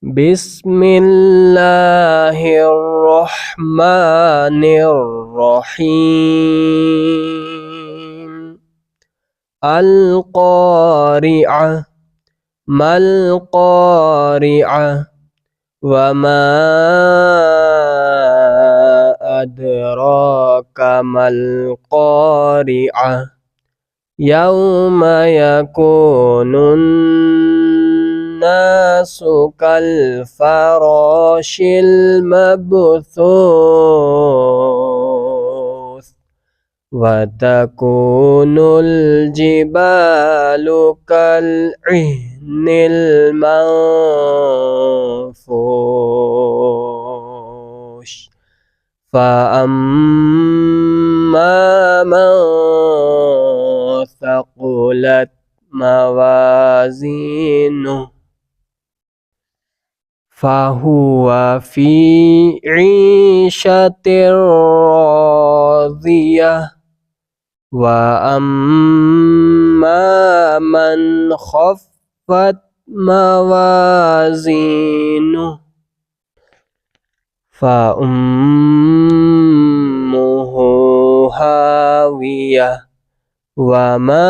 बिस्मिल्लाहिर रहमानिर रहीम। अल क़ारिअह मल क़ारिअह वमा अदराका मल क़ारिअह यौमा यकूनुन नासु कल फराशिल मबथूस वतकूनुल जिबालु कल इह्निल मंफूश फ़अम्मा मन थक़ुलत मवाज़ीनुहु फ़हुवा फ़ी ईशतिर राज़ियह व अम्मा मन ख़फ़्फ़त मवाज़ीनुहु फ़उम्मुहु हावियह वमा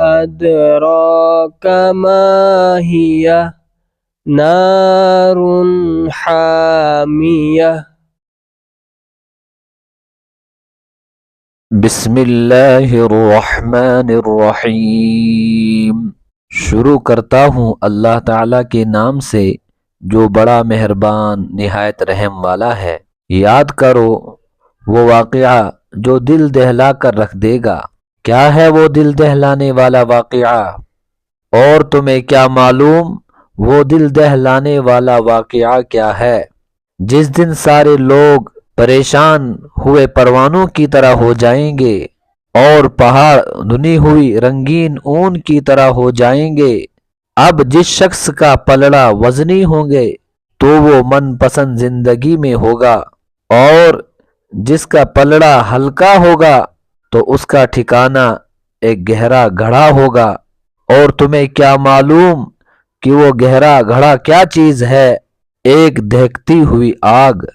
अदराका मा हिया नारुन हामियह। बिस्मिल्लाहिर्रहमानिर्रहीम। शुरू करता हूँ अल्लाह ताला के नाम से जो बड़ा मेहरबान निहायत रहम वाला है। याद करो वो वाक़या जो दिल दहला कर रख देगा। क्या है वो दिल दहलाने वाला वाक़या? और तुम्हें क्या मालूम वो दिल दहलाने वाला वाक़या क्या है? जिस दिन सारे लोग परेशान हुए परवानों की तरह हो जाएंगे और पहाड़ धुनी हुई रंगीन ऊन की तरह हो जाएंगे। अब जिस शख्स का पलड़ा वजनी होंगे तो वो मनपसंद जिंदगी में होगा और जिसका पलड़ा हल्का होगा तो उसका ठिकाना एक गहरा घड़ा होगा। और तुम्हें क्या मालूम कि वो गहरा घड़ा क्या चीज है? एक दहकती हुई आग।